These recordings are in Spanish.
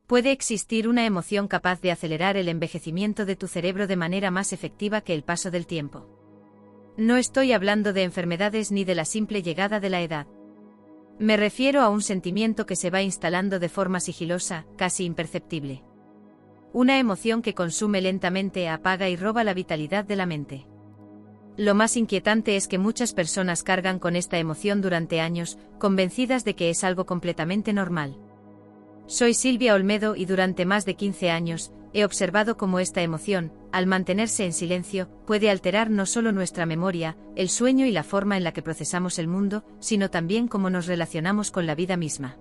Puede existir una emoción capaz de acelerar el envejecimiento de tu cerebro de manera más efectiva que el paso del tiempo. No estoy hablando de enfermedades ni de la simple llegada de la edad. Me refiero a un sentimiento que se va instalando de forma sigilosa, casi imperceptible. Una emoción que consume lentamente, apaga y roba la vitalidad de la mente. Lo más inquietante es que muchas personas cargan con esta emoción durante años, convencidas de que es algo completamente normal. Soy Silvia Olmedo y durante más de 15 años, he observado cómo esta emoción, al mantenerse en silencio, puede alterar no solo nuestra memoria, el sueño y la forma en la que procesamos el mundo, sino también cómo nos relacionamos con la vida misma.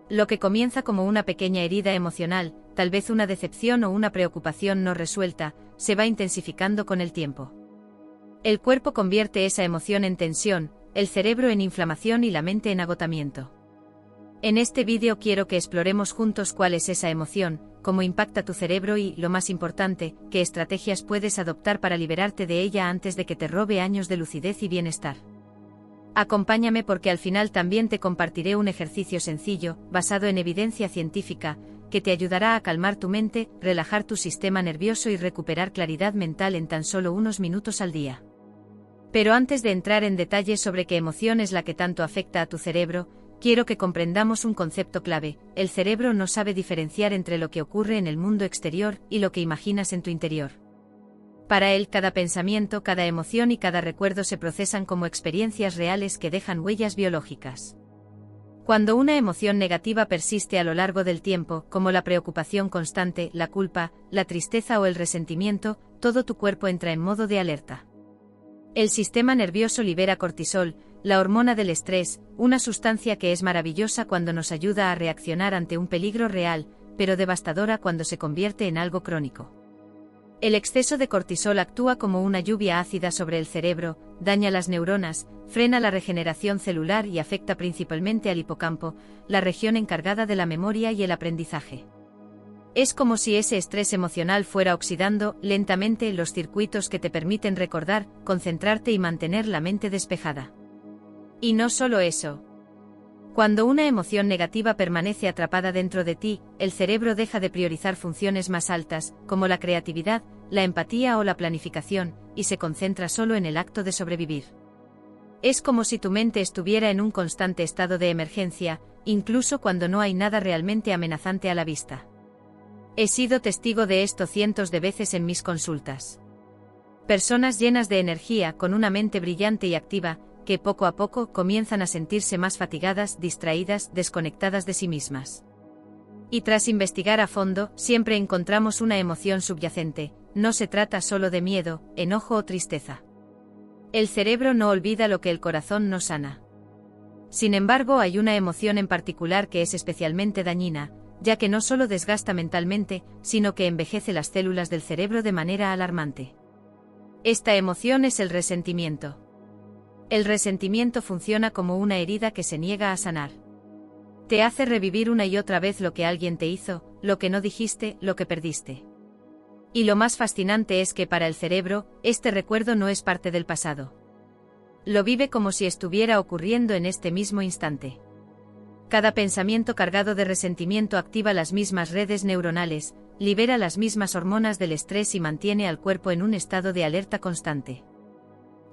Lo que comienza como una pequeña herida emocional, tal vez una decepción o una preocupación no resuelta, se va intensificando con el tiempo. El cuerpo convierte esa emoción en tensión, el cerebro en inflamación y la mente en agotamiento. En este vídeo quiero que exploremos juntos cuál es esa emoción, cómo impacta tu cerebro y, lo más importante, qué estrategias puedes adoptar para liberarte de ella antes de que te robe años de lucidez y bienestar. Acompáñame porque al final también te compartiré un ejercicio sencillo, basado en evidencia científica, que te ayudará a calmar tu mente, relajar tu sistema nervioso y recuperar claridad mental en tan solo unos minutos al día. Pero antes de entrar en detalle sobre qué emoción es la que tanto afecta a tu cerebro, quiero que comprendamos un concepto clave: el cerebro no sabe diferenciar entre lo que ocurre en el mundo exterior y lo que imaginas en tu interior. Para él, cada pensamiento, cada emoción y cada recuerdo se procesan como experiencias reales que dejan huellas biológicas. Cuando una emoción negativa persiste a lo largo del tiempo, como la preocupación constante, la culpa, la tristeza o el resentimiento, todo tu cuerpo entra en modo de alerta. El sistema nervioso libera cortisol, la hormona del estrés, una sustancia que es maravillosa cuando nos ayuda a reaccionar ante un peligro real, pero devastadora cuando se convierte en algo crónico. El exceso de cortisol actúa como una lluvia ácida sobre el cerebro, daña las neuronas, frena la regeneración celular y afecta principalmente al hipocampo, la región encargada de la memoria y el aprendizaje. Es como si ese estrés emocional fuera oxidando lentamente los circuitos que te permiten recordar, concentrarte y mantener la mente despejada. Y no solo eso. Cuando una emoción negativa permanece atrapada dentro de ti, el cerebro deja de priorizar funciones más altas, como la creatividad, la empatía o la planificación, y se concentra solo en el acto de sobrevivir. Es como si tu mente estuviera en un constante estado de emergencia, incluso cuando no hay nada realmente amenazante a la vista. He sido testigo de esto cientos de veces en mis consultas. Personas llenas de energía, con una mente brillante y activa, que poco a poco comienzan a sentirse más fatigadas, distraídas, desconectadas de sí mismas. Y tras investigar a fondo, siempre encontramos una emoción subyacente: no se trata solo de miedo, enojo o tristeza. El cerebro no olvida lo que el corazón no sana. Sin embargo, hay una emoción en particular que es especialmente dañina, ya que no solo desgasta mentalmente, sino que envejece las células del cerebro de manera alarmante. Esta emoción es el resentimiento. El resentimiento funciona como una herida que se niega a sanar. Te hace revivir una y otra vez lo que alguien te hizo, lo que no dijiste, lo que perdiste. Y lo más fascinante es que para el cerebro, este recuerdo no es parte del pasado. Lo vive como si estuviera ocurriendo en este mismo instante. Cada pensamiento cargado de resentimiento activa las mismas redes neuronales, libera las mismas hormonas del estrés y mantiene al cuerpo en un estado de alerta constante.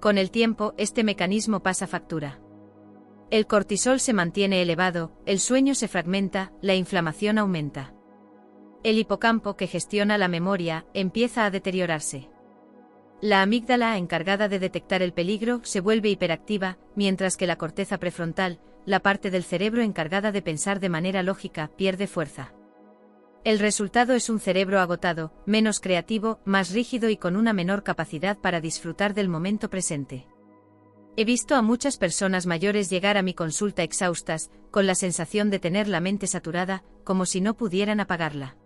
Con el tiempo, este mecanismo pasa factura. El cortisol se mantiene elevado, el sueño se fragmenta, la inflamación aumenta. El hipocampo, que gestiona la memoria, empieza a deteriorarse. La amígdala, encargada de detectar el peligro, se vuelve hiperactiva, mientras que la corteza prefrontal, la parte del cerebro encargada de pensar de manera lógica, pierde fuerza. El resultado es un cerebro agotado, menos creativo, más rígido y con una menor capacidad para disfrutar del momento presente. He visto a muchas personas mayores llegar a mi consulta exhaustas, con la sensación de tener la mente saturada, como si no pudieran apagarla.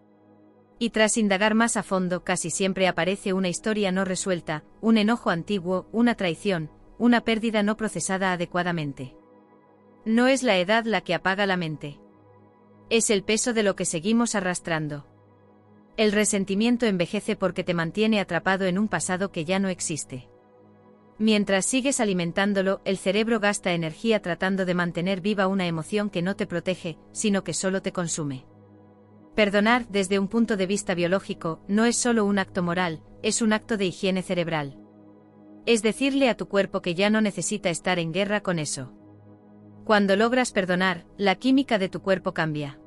Y tras indagar más a fondo, casi siempre aparece una historia no resuelta, un enojo antiguo, una traición, una pérdida no procesada adecuadamente. No es la edad la que apaga la mente. Es el peso de lo que seguimos arrastrando. El resentimiento envejece porque te mantiene atrapado en un pasado que ya no existe. Mientras sigues alimentándolo, el cerebro gasta energía tratando de mantener viva una emoción que no te protege, sino que solo te consume. Perdonar, desde un punto de vista biológico, no es solo un acto moral, es un acto de higiene cerebral. Es decirle a tu cuerpo que ya no necesita estar en guerra con eso. Cuando logras perdonar, la química de tu cuerpo cambia.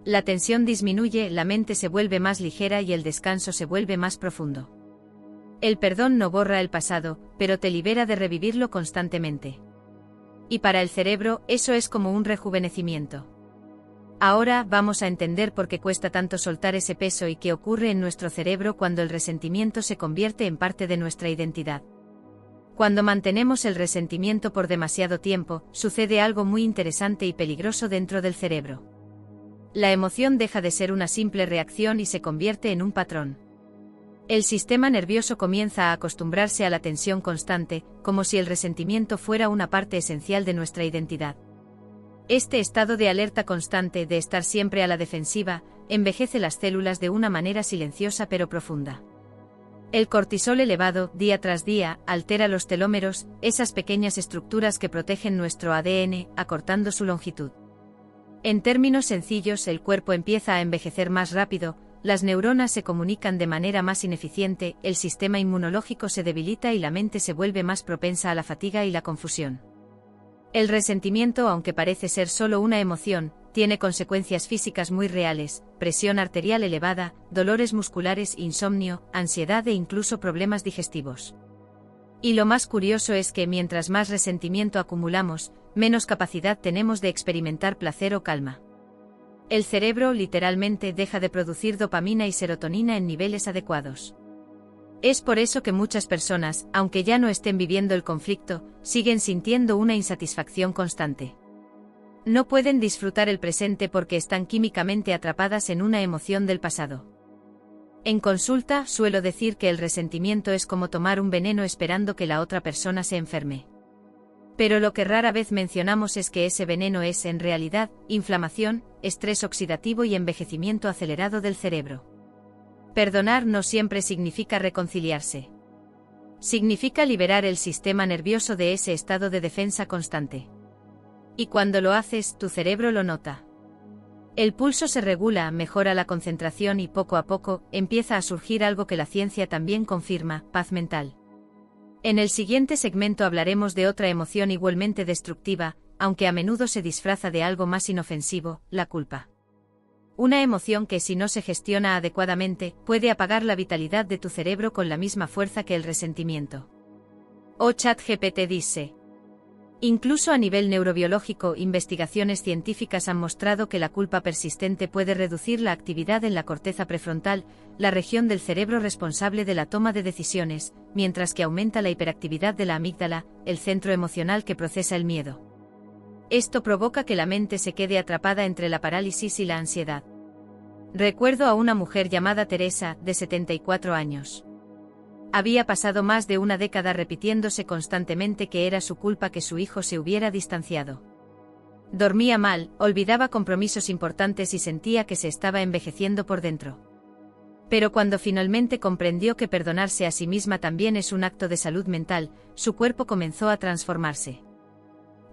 La tensión disminuye, la mente se vuelve más ligera y el descanso se vuelve más profundo. El perdón no borra el pasado, pero te libera de revivirlo constantemente. Y para el cerebro, eso es como un rejuvenecimiento. Ahora vamos a entender por qué cuesta tanto soltar ese peso y qué ocurre en nuestro cerebro cuando el resentimiento se convierte en parte de nuestra identidad. Cuando mantenemos el resentimiento por demasiado tiempo, sucede algo muy interesante y peligroso dentro del cerebro. La emoción deja de ser una simple reacción y se convierte en un patrón. El sistema nervioso comienza a acostumbrarse a la tensión constante, como si el resentimiento fuera una parte esencial de nuestra identidad. Este estado de alerta constante, de estar siempre a la defensiva, envejece las células de una manera silenciosa pero profunda. El cortisol elevado, día tras día, altera los telómeros, esas pequeñas estructuras que protegen nuestro ADN, acortando su longitud. En términos sencillos, el cuerpo empieza a envejecer más rápido, las neuronas se comunican de manera más ineficiente, el sistema inmunológico se debilita y la mente se vuelve más propensa a la fatiga y la confusión. El resentimiento, aunque parece ser solo una emoción, tiene consecuencias físicas muy reales: presión arterial elevada, dolores musculares, insomnio, ansiedad e incluso problemas digestivos. Y lo más curioso es que mientras más resentimiento acumulamos, menos capacidad tenemos de experimentar placer o calma. El cerebro literalmente deja de producir dopamina y serotonina en niveles adecuados. Es por eso que muchas personas, aunque ya no estén viviendo el conflicto, siguen sintiendo una insatisfacción constante. No pueden disfrutar el presente porque están químicamente atrapadas en una emoción del pasado. En consulta, suelo decir que el resentimiento es como tomar un veneno esperando que la otra persona se enferme. Pero lo que rara vez mencionamos es que ese veneno es, en realidad, inflamación, estrés oxidativo y envejecimiento acelerado del cerebro. Perdonar no siempre significa reconciliarse. Significa liberar el sistema nervioso de ese estado de defensa constante. Y cuando lo haces, tu cerebro lo nota. El pulso se regula, mejora la concentración y poco a poco, empieza a surgir algo que la ciencia también confirma: paz mental. En el siguiente segmento hablaremos de otra emoción igualmente destructiva, aunque a menudo se disfraza de algo más inofensivo: la culpa. Una emoción que, si no se gestiona adecuadamente, puede apagar la vitalidad de tu cerebro con la misma fuerza que el resentimiento. ChatGPT dice: incluso a nivel neurobiológico, investigaciones científicas han mostrado que la culpa persistente puede reducir la actividad en la corteza prefrontal, la región del cerebro responsable de la toma de decisiones, mientras que aumenta la hiperactividad de la amígdala, el centro emocional que procesa el miedo. Esto provoca que la mente se quede atrapada entre la parálisis y la ansiedad. Recuerdo a una mujer llamada Teresa, de 74 años. Había pasado más de una década repitiéndose constantemente que era su culpa que su hijo se hubiera distanciado. Dormía mal, olvidaba compromisos importantes y sentía que se estaba envejeciendo por dentro. Pero cuando finalmente comprendió que perdonarse a sí misma también es un acto de salud mental, su cuerpo comenzó a transformarse.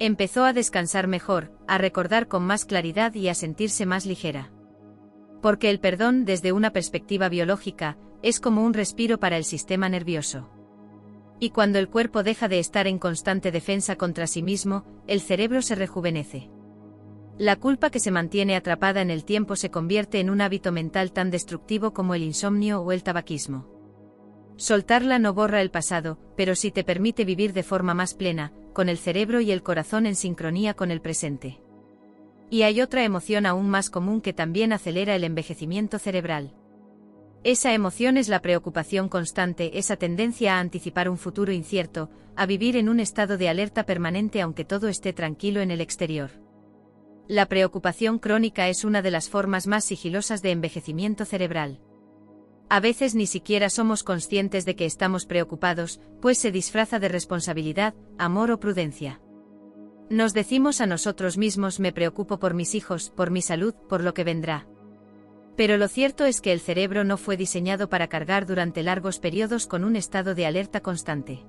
Empezó a descansar mejor, a recordar con más claridad y a sentirse más ligera. Porque el perdón, desde una perspectiva biológica, es como un respiro para el sistema nervioso. Y cuando el cuerpo deja de estar en constante defensa contra sí mismo, el cerebro se rejuvenece. La culpa que se mantiene atrapada en el tiempo se convierte en un hábito mental tan destructivo como el insomnio o el tabaquismo. Soltarla no borra el pasado, pero sí te permite vivir de forma más plena, con el cerebro y el corazón en sincronía con el presente. Y hay otra emoción aún más común que también acelera el envejecimiento cerebral. Esa emoción es la preocupación constante, esa tendencia a anticipar un futuro incierto, a vivir en un estado de alerta permanente aunque todo esté tranquilo en el exterior. La preocupación crónica es una de las formas más sigilosas de envejecimiento cerebral. A veces ni siquiera somos conscientes de que estamos preocupados, pues se disfraza de responsabilidad, amor o prudencia. Nos decimos a nosotros mismos: me preocupo por mis hijos, por mi salud, por lo que vendrá. Pero lo cierto es que el cerebro no fue diseñado para cargar durante largos periodos con un estado de alerta constante.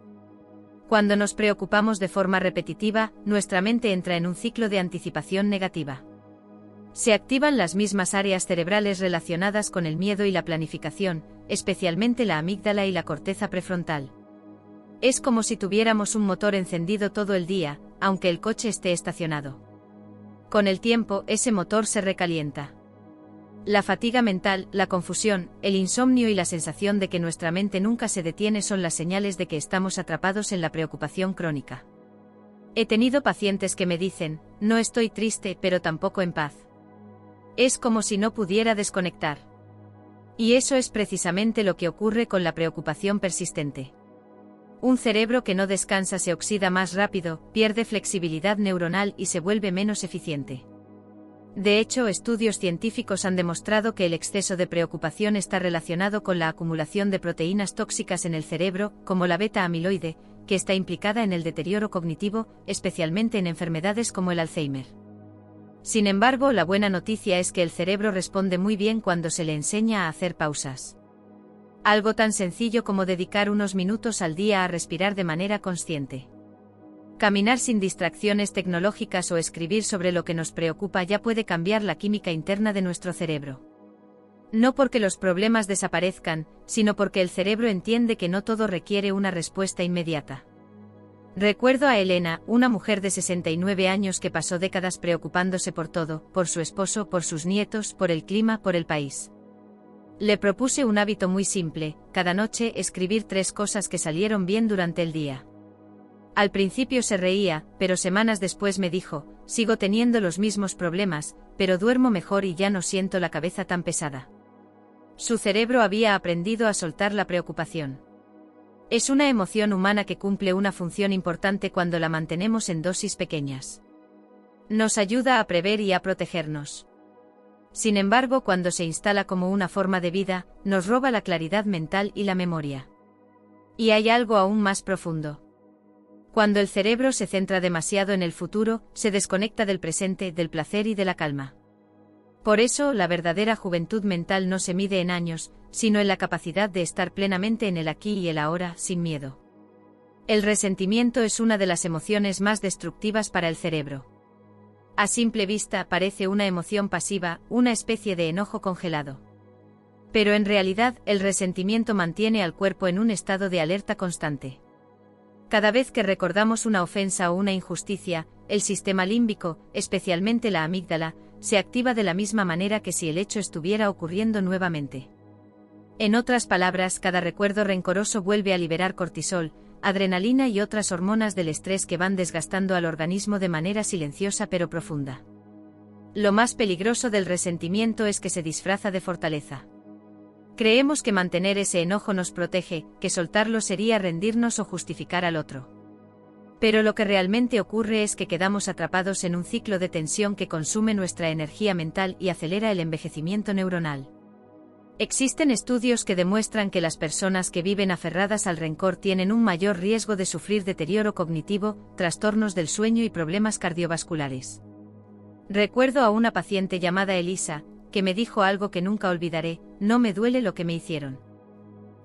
Cuando nos preocupamos de forma repetitiva, nuestra mente entra en un ciclo de anticipación negativa. Se activan las mismas áreas cerebrales relacionadas con el miedo y la planificación, especialmente la amígdala y la corteza prefrontal. Es como si tuviéramos un motor encendido todo el día, aunque el coche esté estacionado. Con el tiempo, ese motor se recalienta. La fatiga mental, la confusión, el insomnio y la sensación de que nuestra mente nunca se detiene son las señales de que estamos atrapados en la preocupación crónica. He tenido pacientes que me dicen, no estoy triste, pero tampoco en paz. Es como si no pudiera desconectar. Y eso es precisamente lo que ocurre con la preocupación persistente. Un cerebro que no descansa se oxida más rápido, pierde flexibilidad neuronal y se vuelve menos eficiente. De hecho, estudios científicos han demostrado que el exceso de preocupación está relacionado con la acumulación de proteínas tóxicas en el cerebro, como la beta-amiloide, que está implicada en el deterioro cognitivo, especialmente en enfermedades como el Alzheimer. Sin embargo, la buena noticia es que el cerebro responde muy bien cuando se le enseña a hacer pausas. Algo tan sencillo como dedicar unos minutos al día a respirar de manera consciente. Caminar sin distracciones tecnológicas o escribir sobre lo que nos preocupa ya puede cambiar la química interna de nuestro cerebro. No porque los problemas desaparezcan, sino porque el cerebro entiende que no todo requiere una respuesta inmediata. Recuerdo a Elena, una mujer de 69 años que pasó décadas preocupándose por todo, por su esposo, por sus nietos, por el clima, por el país. Le propuse un hábito muy simple, cada noche escribir 3 cosas que salieron bien durante el día. Al principio se reía, pero semanas después me dijo, sigo teniendo los mismos problemas, pero duermo mejor y ya no siento la cabeza tan pesada. Su cerebro había aprendido a soltar la preocupación. Es una emoción humana que cumple una función importante cuando la mantenemos en dosis pequeñas. Nos ayuda a prever y a protegernos. Sin embargo, cuando se instala como una forma de vida, nos roba la claridad mental y la memoria. Y hay algo aún más profundo. Cuando el cerebro se centra demasiado en el futuro, se desconecta del presente, del placer y de la calma. Por eso, la verdadera juventud mental no se mide en años, sino en la capacidad de estar plenamente en el aquí y el ahora, sin miedo. El resentimiento es una de las emociones más destructivas para el cerebro. A simple vista parece una emoción pasiva, una especie de enojo congelado. Pero en realidad, el resentimiento mantiene al cuerpo en un estado de alerta constante. Cada vez que recordamos una ofensa o una injusticia, el sistema límbico, especialmente la amígdala, se activa de la misma manera que si el hecho estuviera ocurriendo nuevamente. En otras palabras, cada recuerdo rencoroso vuelve a liberar cortisol, adrenalina y otras hormonas del estrés que van desgastando al organismo de manera silenciosa pero profunda. Lo más peligroso del resentimiento es que se disfraza de fortaleza. Creemos que mantener ese enojo nos protege, que soltarlo sería rendirnos o justificar al otro. Pero lo que realmente ocurre es que quedamos atrapados en un ciclo de tensión que consume nuestra energía mental y acelera el envejecimiento neuronal. Existen estudios que demuestran que las personas que viven aferradas al rencor tienen un mayor riesgo de sufrir deterioro cognitivo, trastornos del sueño y problemas cardiovasculares. Recuerdo a una paciente llamada Elisa, que me dijo algo que nunca olvidaré: no me duele lo que me hicieron.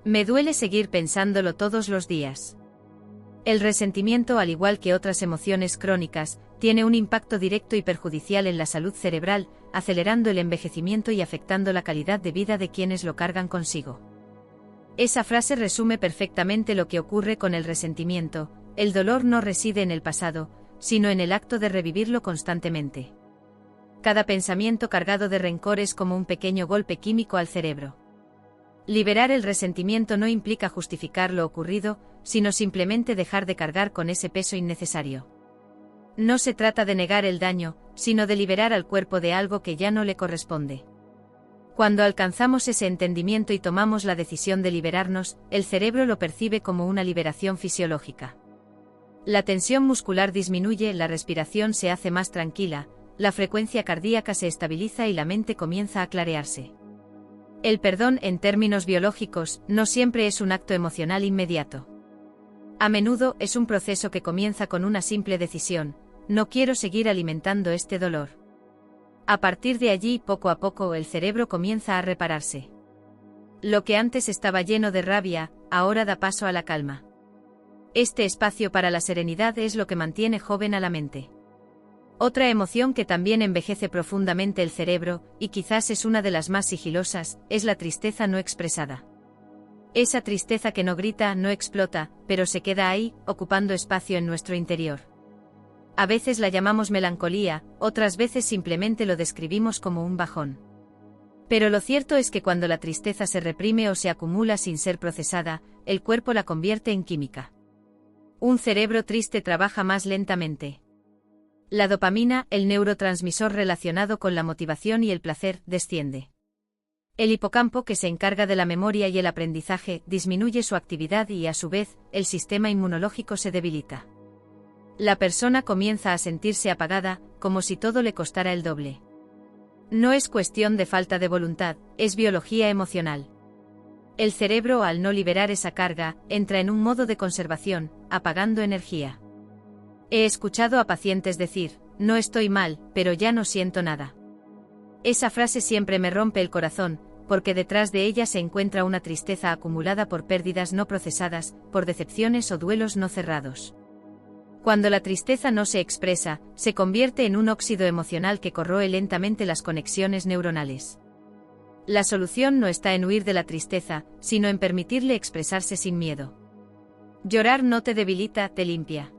Me duele seguir pensándolo todos los días. El resentimiento, al igual que otras emociones crónicas, tiene un impacto directo y perjudicial en la salud cerebral, acelerando el envejecimiento y afectando la calidad de vida de quienes lo cargan consigo. Esa frase resume perfectamente lo que ocurre con el resentimiento: el dolor no reside en el pasado, sino en el acto de revivirlo constantemente. Cada pensamiento cargado de rencor es como un pequeño golpe químico al cerebro. Liberar el resentimiento no implica justificar lo ocurrido, sino simplemente dejar de cargar con ese peso innecesario. No se trata de negar el daño, sino de liberar al cuerpo de algo que ya no le corresponde. Cuando alcanzamos ese entendimiento y tomamos la decisión de liberarnos, el cerebro lo percibe como una liberación fisiológica. La tensión muscular disminuye, la respiración se hace más tranquila, la frecuencia cardíaca se estabiliza y la mente comienza a clarearse. El perdón, en términos biológicos, no siempre es un acto emocional inmediato. A menudo es un proceso que comienza con una simple decisión: no quiero seguir alimentando este dolor. A partir de allí, poco a poco, el cerebro comienza a repararse. Lo que antes estaba lleno de rabia, ahora da paso a la calma. Este espacio para la serenidad es lo que mantiene joven a la mente. Otra emoción que también envejece profundamente el cerebro, y quizás es una de las más sigilosas, es la tristeza no expresada. Esa tristeza que no grita, no explota, pero se queda ahí, ocupando espacio en nuestro interior. A veces la llamamos melancolía, otras veces simplemente lo describimos como un bajón. Pero lo cierto es que cuando la tristeza se reprime o se acumula sin ser procesada, el cuerpo la convierte en química. Un cerebro triste trabaja más lentamente. La dopamina, el neurotransmisor relacionado con la motivación y el placer, desciende. El hipocampo, que se encarga de la memoria y el aprendizaje, disminuye su actividad y, a su vez, el sistema inmunológico se debilita. La persona comienza a sentirse apagada, como si todo le costara el doble. No es cuestión de falta de voluntad, es biología emocional. El cerebro, al no liberar esa carga, entra en un modo de conservación, apagando energía. He escuchado a pacientes decir, no estoy mal, pero ya no siento nada. Esa frase siempre me rompe el corazón, porque detrás de ella se encuentra una tristeza acumulada por pérdidas no procesadas, por decepciones o duelos no cerrados. Cuando la tristeza no se expresa, se convierte en un óxido emocional que corroe lentamente las conexiones neuronales. La solución no está en huir de la tristeza, sino en permitirle expresarse sin miedo. Llorar no te debilita, te limpia.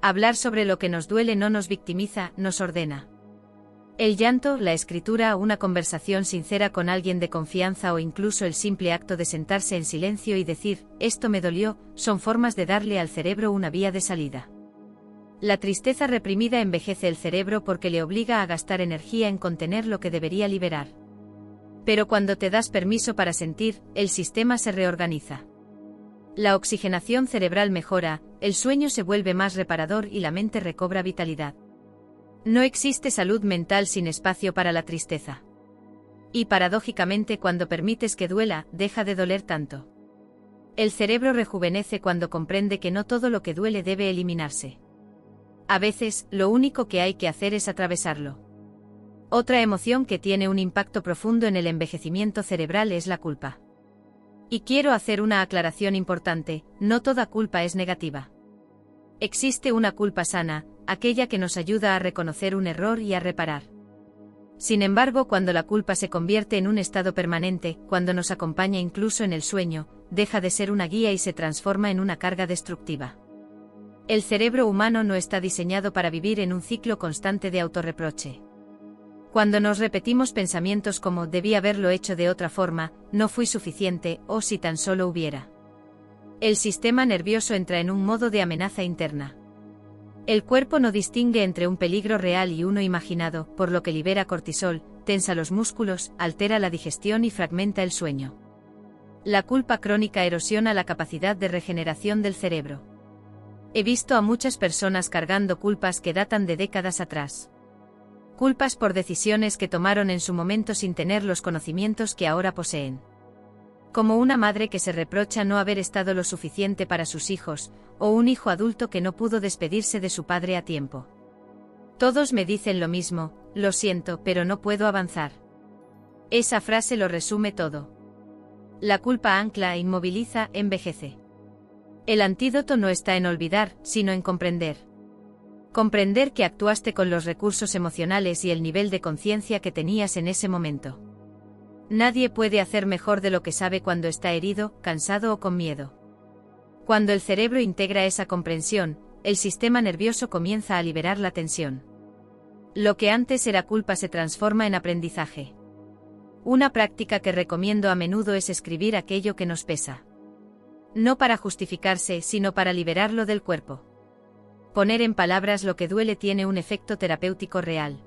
Hablar sobre lo que nos duele no nos victimiza, nos ordena. El llanto, la escritura, una conversación sincera con alguien de confianza o incluso el simple acto de sentarse en silencio y decir, esto me dolió, son formas de darle al cerebro una vía de salida. La tristeza reprimida envejece el cerebro porque le obliga a gastar energía en contener lo que debería liberar. Pero cuando te das permiso para sentir, el sistema se reorganiza. La oxigenación cerebral mejora, el sueño se vuelve más reparador y la mente recobra vitalidad. No existe salud mental sin espacio para la tristeza. Y paradójicamente, cuando permites que duela, deja de doler tanto. El cerebro rejuvenece cuando comprende que no todo lo que duele debe eliminarse. A veces, lo único que hay que hacer es atravesarlo. Otra emoción que tiene un impacto profundo en el envejecimiento cerebral es la culpa. Y quiero hacer una aclaración importante, no toda culpa es negativa. Existe una culpa sana, aquella que nos ayuda a reconocer un error y a reparar. Sin embargo, cuando la culpa se convierte en un estado permanente, cuando nos acompaña incluso en el sueño, deja de ser una guía y se transforma en una carga destructiva. El cerebro humano no está diseñado para vivir en un ciclo constante de autorreproche. Cuando nos repetimos pensamientos como debí haberlo hecho de otra forma, no fui suficiente, o si tan solo hubiera. El sistema nervioso entra en un modo de amenaza interna. El cuerpo no distingue entre un peligro real y uno imaginado, por lo que libera cortisol, tensa los músculos, altera la digestión y fragmenta el sueño. La culpa crónica erosiona la capacidad de regeneración del cerebro. He visto a muchas personas cargando culpas que datan de décadas atrás. Culpas por decisiones que tomaron en su momento sin tener los conocimientos que ahora poseen. Como una madre que se reprocha no haber estado lo suficiente para sus hijos, o un hijo adulto que no pudo despedirse de su padre a tiempo. Todos me dicen lo mismo, lo siento, pero no puedo avanzar. Esa frase lo resume todo. La culpa ancla, inmoviliza, envejece. El antídoto no está en olvidar, sino en comprender. Comprender que actuaste con los recursos emocionales y el nivel de conciencia que tenías en ese momento. Nadie puede hacer mejor de lo que sabe cuando está herido, cansado o con miedo. Cuando el cerebro integra esa comprensión, el sistema nervioso comienza a liberar la tensión. Lo que antes era culpa se transforma en aprendizaje. Una práctica que recomiendo a menudo es escribir aquello que nos pesa. No para justificarse, sino para liberarlo del cuerpo. Poner en palabras lo que duele tiene un efecto terapéutico real.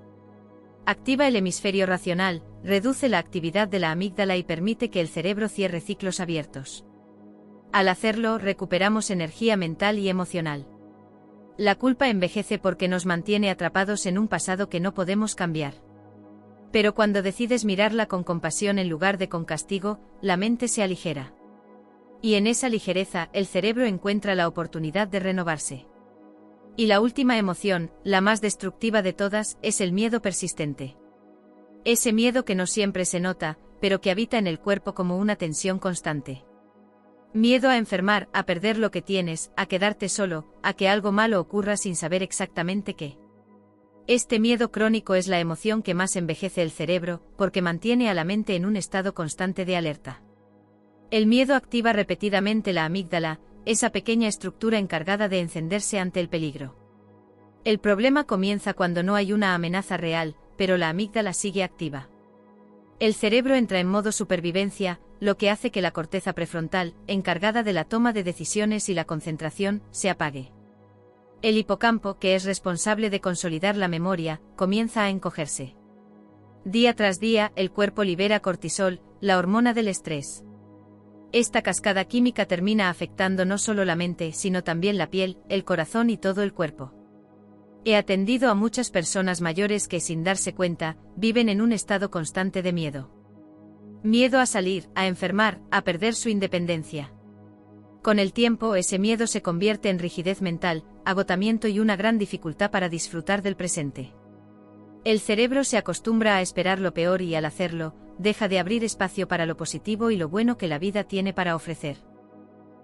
Activa el hemisferio racional, reduce la actividad de la amígdala y permite que el cerebro cierre ciclos abiertos. Al hacerlo, recuperamos energía mental y emocional. La culpa envejece porque nos mantiene atrapados en un pasado que no podemos cambiar. Pero cuando decides mirarla con compasión en lugar de con castigo, la mente se aligera. Y en esa ligereza, el cerebro encuentra la oportunidad de renovarse. Y la última emoción, la más destructiva de todas, es el miedo persistente. Ese miedo que no siempre se nota, pero que habita en el cuerpo como una tensión constante. Miedo a enfermar, a perder lo que tienes, a quedarte solo, a que algo malo ocurra sin saber exactamente qué. Este miedo crónico es la emoción que más envejece el cerebro, porque mantiene a la mente en un estado constante de alerta. El miedo activa repetidamente la amígdala, esa pequeña estructura encargada de encenderse ante el peligro. El problema comienza cuando no hay una amenaza real, pero la amígdala sigue activa. El cerebro entra en modo supervivencia, lo que hace que la corteza prefrontal, encargada de la toma de decisiones y la concentración, se apague. El hipocampo, que es responsable de consolidar la memoria, comienza a encogerse. Día tras día, el cuerpo libera cortisol, la hormona del estrés. Esta cascada química termina afectando no solo la mente, sino también la piel, el corazón y todo el cuerpo. He atendido a muchas personas mayores que, sin darse cuenta, viven en un estado constante de miedo. Miedo a salir, a enfermar, a perder su independencia. Con el tiempo, ese miedo se convierte en rigidez mental, agotamiento y una gran dificultad para disfrutar del presente. El cerebro se acostumbra a esperar lo peor y, al hacerlo, deja de abrir espacio para lo positivo y lo bueno que la vida tiene para ofrecer.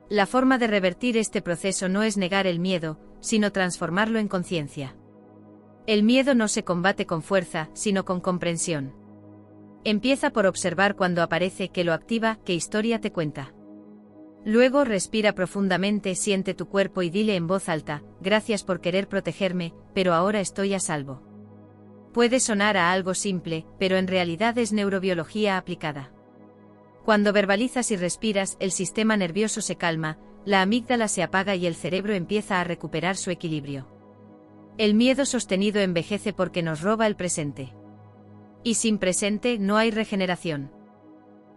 La forma de revertir este proceso no es negar el miedo, sino transformarlo en conciencia. El miedo no se combate con fuerza, sino con comprensión. Empieza por observar cuando aparece, qué lo activa, qué historia te cuenta. Luego respira profundamente, siente tu cuerpo y dile en voz alta: gracias por querer protegerme, pero ahora estoy a salvo. Puede sonar a algo simple, pero en realidad es neurobiología aplicada. Cuando verbalizas y respiras, el sistema nervioso se calma, la amígdala se apaga y el cerebro empieza a recuperar su equilibrio. El miedo sostenido envejece porque nos roba el presente. Y sin presente no hay regeneración.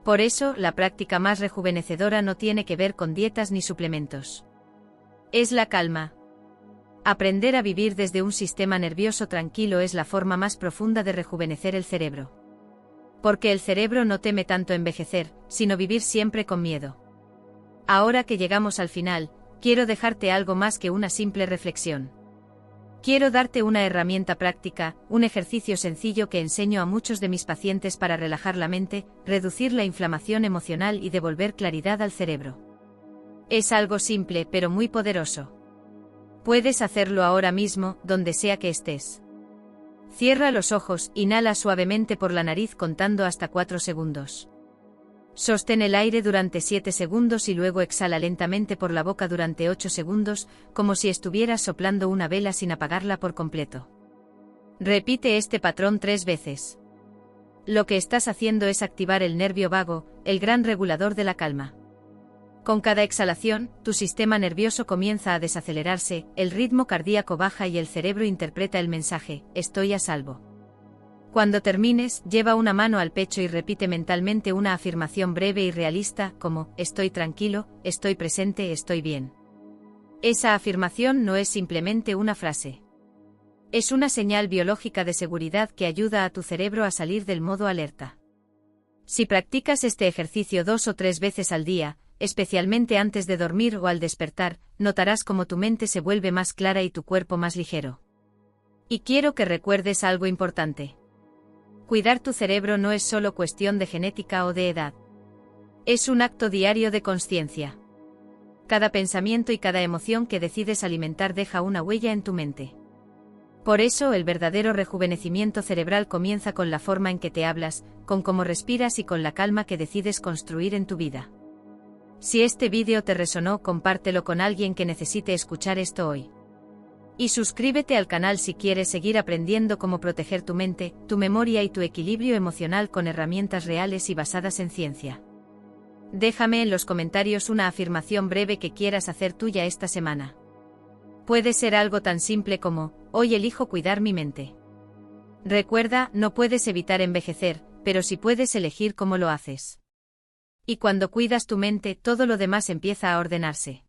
Por eso, la práctica más rejuvenecedora no tiene que ver con dietas ni suplementos. Es la calma. Aprender a vivir desde un sistema nervioso tranquilo es la forma más profunda de rejuvenecer el cerebro. Porque el cerebro no teme tanto envejecer, sino vivir siempre con miedo. Ahora que llegamos al final, quiero dejarte algo más que una simple reflexión. Quiero darte una herramienta práctica, un ejercicio sencillo que enseño a muchos de mis pacientes para relajar la mente, reducir la inflamación emocional y devolver claridad al cerebro. Es algo simple pero muy poderoso. Puedes hacerlo ahora mismo, donde sea que estés. Cierra los ojos, inhala suavemente por la nariz contando hasta 4 segundos. Sostén el aire durante 7 segundos y luego exhala lentamente por la boca durante 8 segundos, como si estuvieras soplando una vela sin apagarla por completo. Repite este patrón 3 veces. Lo que estás haciendo es activar el nervio vago, el gran regulador de la calma. Con cada exhalación, tu sistema nervioso comienza a desacelerarse, el ritmo cardíaco baja y el cerebro interpreta el mensaje: estoy a salvo. Cuando termines, lleva una mano al pecho y repite mentalmente una afirmación breve y realista, como: estoy tranquilo, estoy presente, estoy bien. Esa afirmación no es simplemente una frase. Es una señal biológica de seguridad que ayuda a tu cerebro a salir del modo alerta. Si practicas este ejercicio 2 o 3 veces al día, especialmente antes de dormir o al despertar, notarás cómo tu mente se vuelve más clara y tu cuerpo más ligero. Y quiero que recuerdes algo importante. Cuidar tu cerebro no es solo cuestión de genética o de edad. Es un acto diario de consciencia. Cada pensamiento y cada emoción que decides alimentar deja una huella en tu mente. Por eso, el verdadero rejuvenecimiento cerebral comienza con la forma en que te hablas, con cómo respiras y con la calma que decides construir en tu vida. Si este vídeo te resonó, compártelo con alguien que necesite escuchar esto hoy. Y suscríbete al canal si quieres seguir aprendiendo cómo proteger tu mente, tu memoria y tu equilibrio emocional con herramientas reales y basadas en ciencia. Déjame en los comentarios una afirmación breve que quieras hacer tuya esta semana. Puede ser algo tan simple como: hoy elijo cuidar mi mente. Recuerda, no puedes evitar envejecer, pero sí puedes elegir cómo lo haces. Y cuando cuidas tu mente, todo lo demás empieza a ordenarse.